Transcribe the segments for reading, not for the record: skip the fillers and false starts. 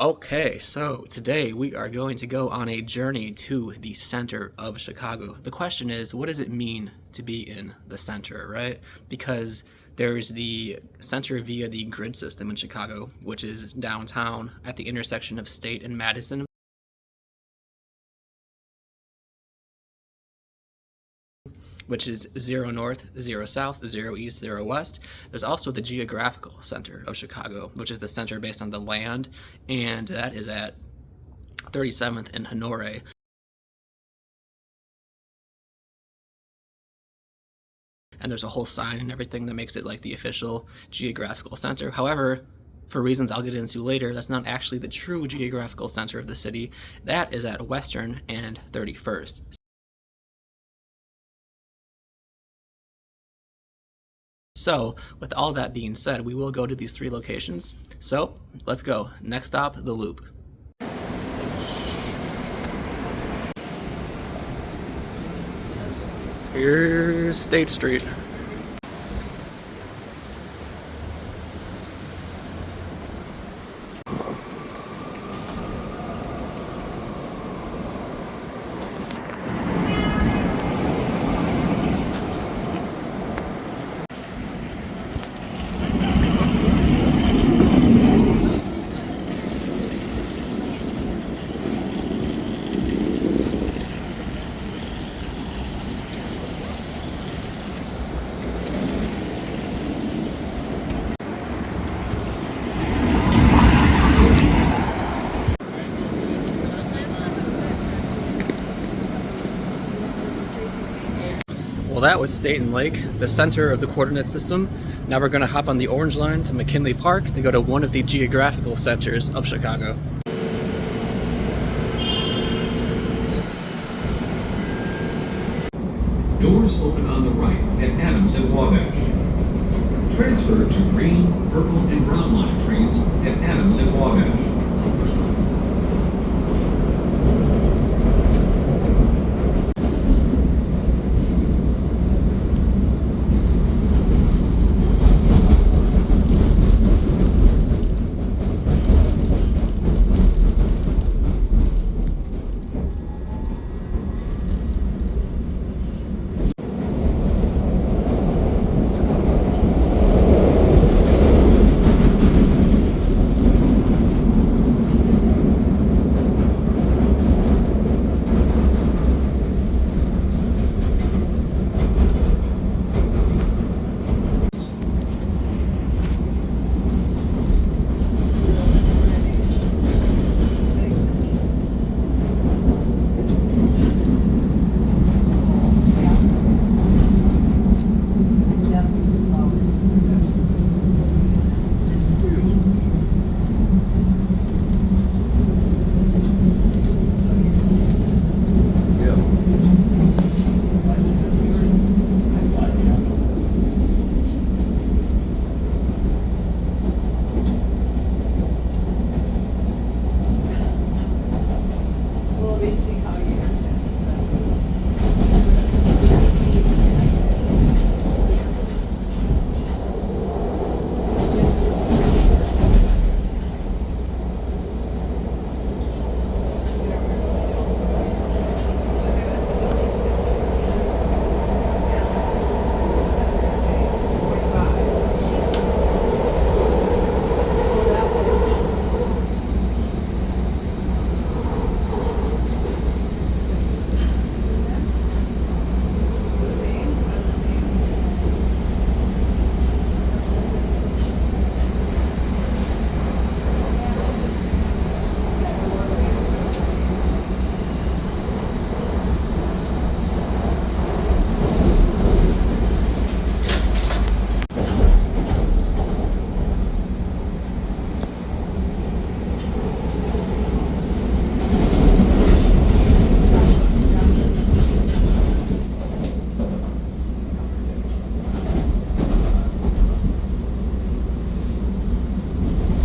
Okay, so today we are going to go on a journey to the center of Chicago. The question is, what does it mean to be in the center, right? Because there's the center via the grid system in Chicago, which is downtown at the intersection of State and Madison, which is 0 north, 0 south, 0 east, 0 west. There's also the geographical center of Chicago, which is the center based on the land, and that is at 37th and Honore. And there's a whole sign and everything that makes it like the official geographical center. However, for reasons I'll get into later, that's not actually the true geographical center of the city. That is at Western and 31st. So, with all that being said, we will go to these three locations. So, let's go. Next stop, the Loop. Here's State Street. Well, that was State and Lake, the center of the coordinate system. Now we're going to hop on the Orange Line to McKinley Park to go to one of the geographical centers of Chicago. Doors open on the right at Adams and Wabash. Transfer to green, purple, and brown line trains at Adams and Wabash.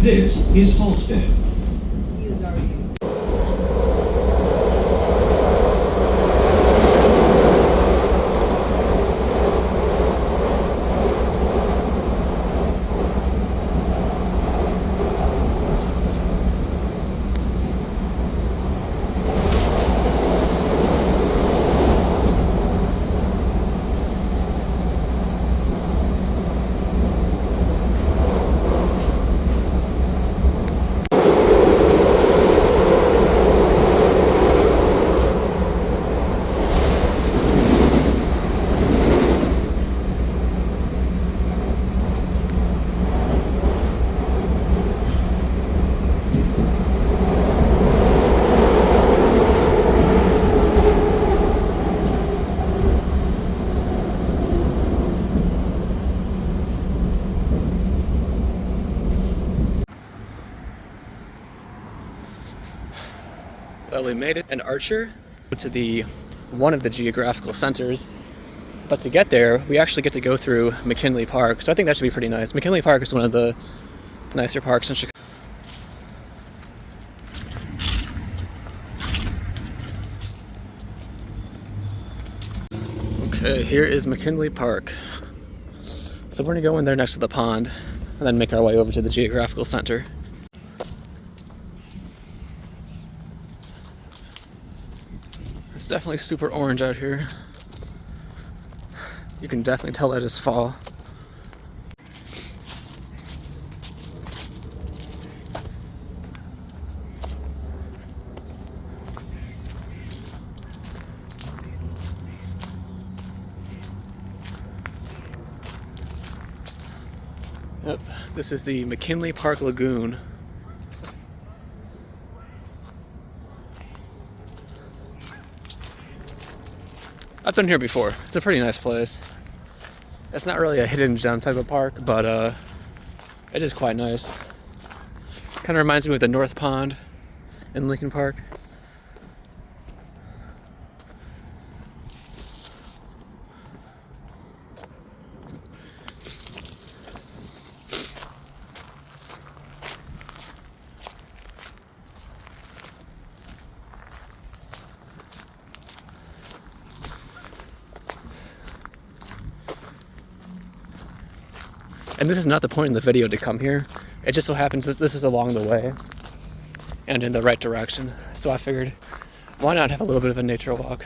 This is Halsted. Well, we made it. An Archer to the one of the geographical centers. But to get there, we actually get to go through McKinley Park. So I think that should be pretty nice. McKinley Park is one of the nicer parks in Chicago. Okay, here is McKinley Park. So we're gonna go in there next to the pond and then make our way over to the geographical center. It's definitely super orange out here. You can definitely tell that it's fall. Yep, this is the McKinley Park Lagoon. I've been here before. It's a pretty nice place. It's not really a hidden gem type of park, but it is quite nice. Kind of reminds me of the North Pond in Lincoln Park. And this is not the point in the video to come here. It just so happens this is along the way and in the right direction. So I figured, why not have a little bit of a nature walk?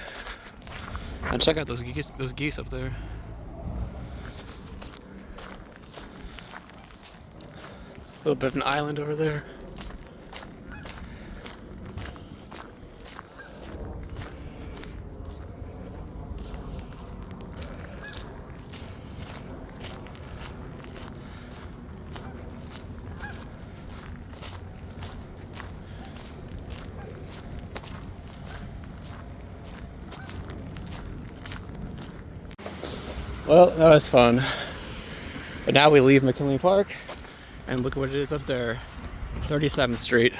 And check out those geese up there. A little bit of an island over there. Well, that was fun. But now we leave McKinley Park and look what it is up there. 37th Street.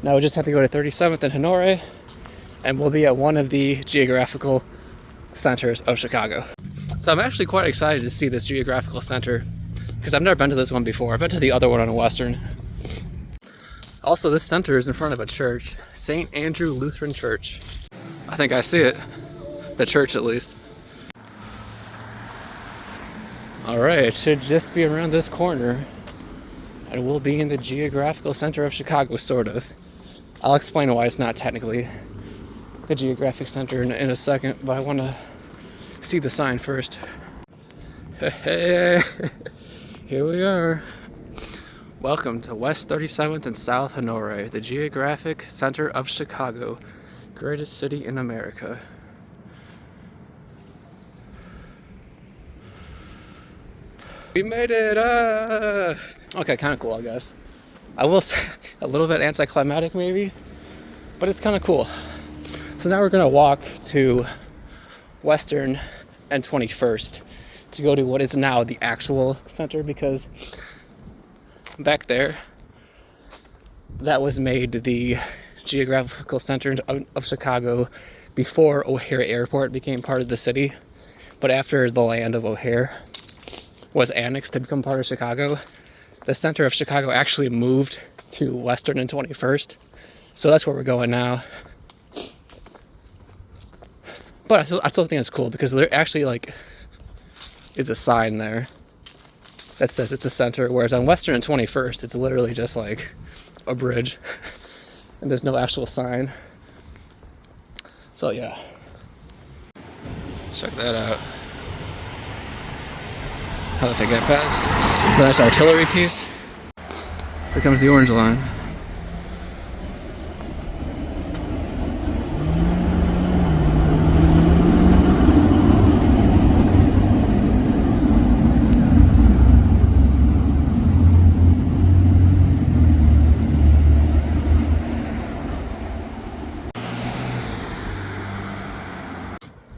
Now we just have to go to 37th and Honore and we'll be at one of the geographical centers of Chicago. So I'm actually quite excited to see this geographical center because I've never been to this one before. I've been to the other one on Western. Also, this center is in front of a church, St. Andrew Lutheran Church. I think I see it. The church at least. Alright, it should just be around this corner and we'll be in the geographical center of Chicago, sort of. I'll explain why it's not technically the geographic center in a second, but I want to see the sign first. Hey, here we are. Welcome to West 37th and South Honore, the geographic center of Chicago, greatest city in America. We made it! Okay, kind of cool, I guess. I will say a little bit anticlimactic maybe, but it's kind of cool. So now we're gonna walk to Western and 21st to go to what is now the actual center, because back there, that was made the geographical center of Chicago before O'Hare Airport became part of the city. But after the land of O'Hare was annexed to become part of Chicago, the center of Chicago actually moved to Western and 21st. So that's where we're going now. But I still think it's cool because there actually is a sign there that says it's the center, whereas on Western and 21st, it's literally just like a bridge and there's no actual sign. So yeah, check that out. How did they get past? The nice artillery piece. Here comes the orange line.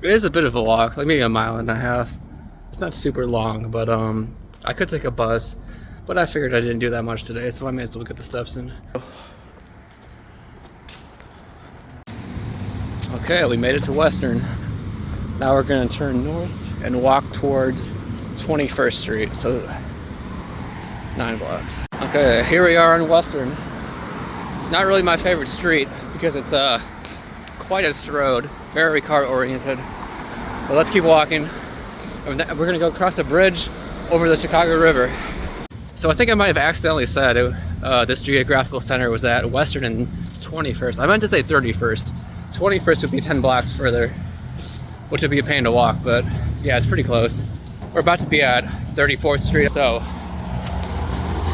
It is a bit of a walk, like maybe a mile and a half. It's not super long, but I could take a bus, but I figured I didn't do that much today, so I may as well get the steps in. Okay, we made it to Western. Now we're gonna turn north and walk towards 21st Street, so 9 blocks. Okay, here we are on Western. Not really my favorite street because it's quite a road, very car oriented. But let's keep walking. We're gonna go across a bridge over the Chicago River. So I think I might have accidentally said this geographical center was at Western and 21st. I meant to say 31st. 21st would be 10 blocks further, which would be a pain to walk, but yeah, it's pretty close. We're about to be at 34th Street, so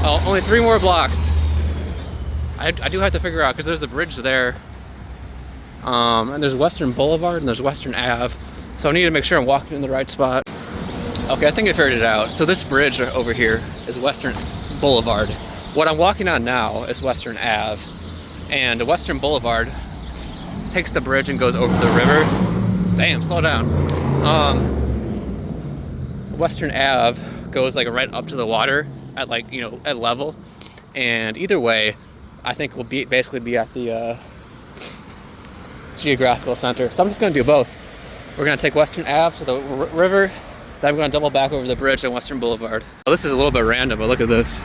only 3 more blocks. I do have to figure out, because there's the bridge there, and there's Western Boulevard and there's Western Ave, so I need to make sure I'm walking in the right spot. Okay, I think I figured it out. So this bridge over here is Western Boulevard. What I'm walking on now is Western Ave, and Western Boulevard takes the bridge and goes over the river. Damn, slow down. Western Ave goes like right up to the water at like, you know, at level. And either way, I think we'll basically be at the geographical center. So I'm just gonna do both. We're gonna take Western Ave to the river, then I'm gonna double back over the bridge on Western Boulevard. Well, this is a little bit random, but look at this.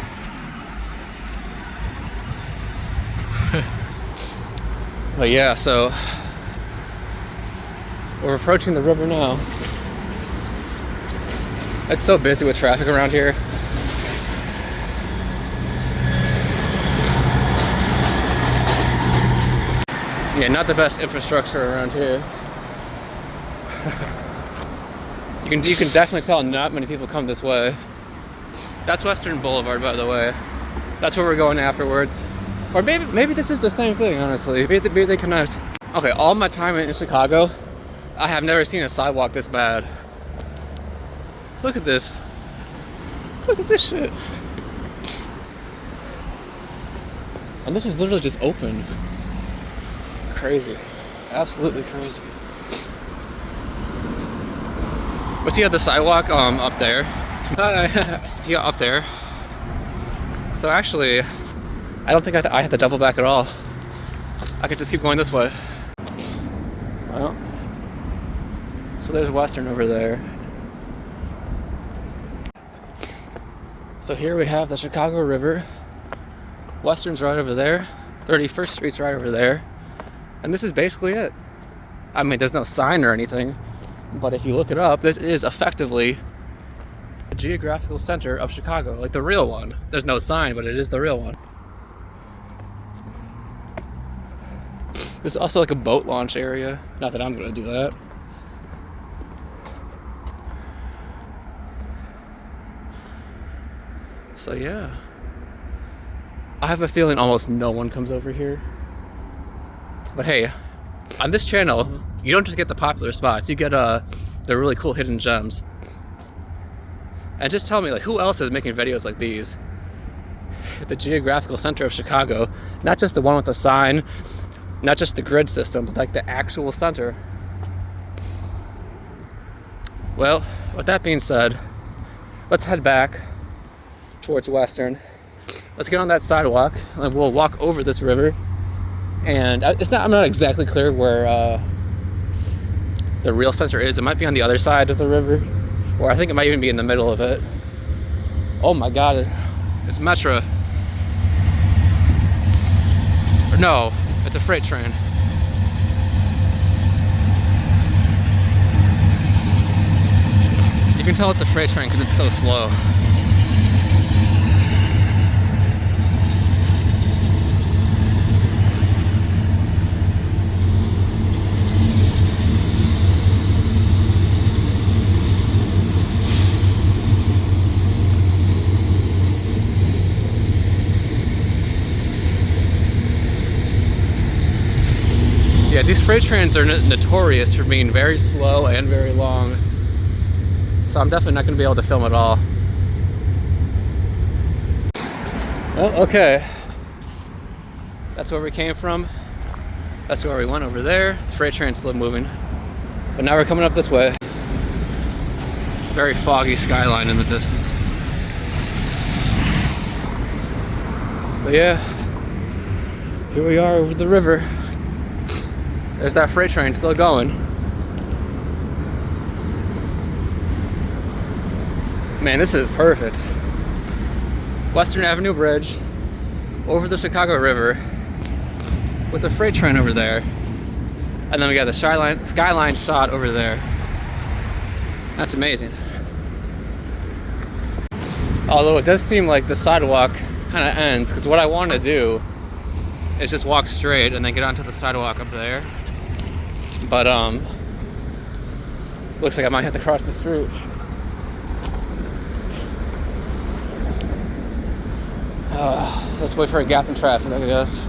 But yeah, so we're approaching the river now. It's so busy with traffic around here. Yeah, not the best infrastructure around here. You can definitely tell not many people come this way. That's Western Boulevard, by the way. That's where we're going afterwards. Or maybe this is the same thing, honestly. Maybe they connect. Okay, all my time in Chicago, I have never seen a sidewalk this bad. Look at this. Look at this shit. And this is literally just open. Crazy. Absolutely crazy. But see the sidewalk up there? See up there? So actually, I don't think I have to double back at all. I could just keep going this way. Well, so there's Western over there. So here we have the Chicago River. Western's right over there. 31st Street's right over there. And this is basically it. I mean, there's no sign or anything, but if you look it up, this is effectively the geographical center of Chicago, like the real one. There's no sign, but it is the real one. This is also like a boat launch area. Not that I'm gonna do that. So yeah. I have a feeling almost no one comes over here. But hey, on this channel, you don't just get the popular spots, you get the really cool hidden gems. And just tell me, like, who else is making videos like these? At the geographical center of Chicago, not just the one with the sign, not just the grid system, but like the actual center. Well, with that being said, let's head back towards Western. Let's get on that sidewalk and we'll walk over this river. And I'm not exactly clear where the real center is. It might be on the other side of the river, or I think it might even be in the middle of it. Oh my God, it's Metro. No, it's a freight train. You can tell it's a freight train because it's so slow. Yeah, these freight trains are notorious for being very slow and very long. So I'm definitely not going to be able to film it all. Well, okay. That's where we came from. That's where we went over there. The freight train's still moving. But now we're coming up this way. Very foggy skyline in the distance. But yeah, here we are over the river. There's that freight train still going. Man, this is perfect. Western Avenue Bridge over the Chicago River with the freight train over there. And then we got the skyline shot over there. That's amazing. Although it does seem like the sidewalk kind of ends, because what I want to do is just walk straight and then get onto the sidewalk up there. But looks like I might have to cross the street. Let's wait for a gap in traffic, I guess.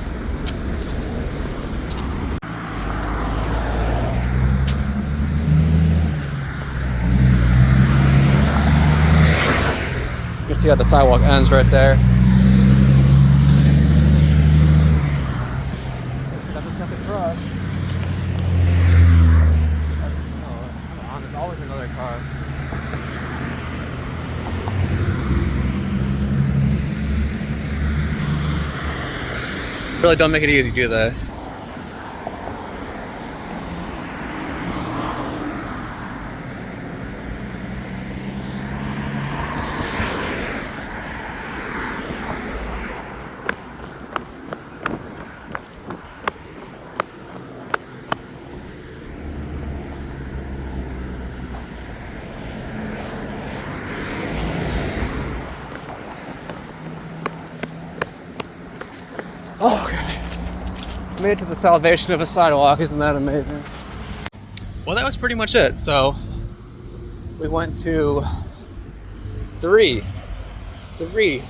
You can see how the sidewalk ends right there. I just have to cross. Oh, come on, there's always another car. Really don't make it easy, do they? Oh, okay. Made it to the salvation of a sidewalk. Isn't that amazing? Well, that was pretty much it. So we went to two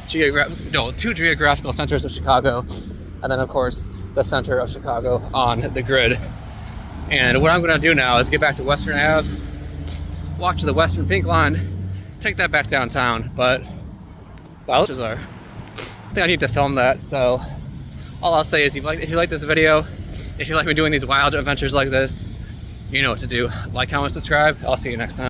geographical centers of Chicago, and then of course the center of Chicago on the grid. And what I'm going to do now is get back to Western Ave, walk to the Western Pink Line, take that back downtown. But wow, I think I need to film that. So all I'll say is if you like this video, if you like me doing these wild adventures like this, you know what to do. Like, comment, subscribe. I'll see you next time.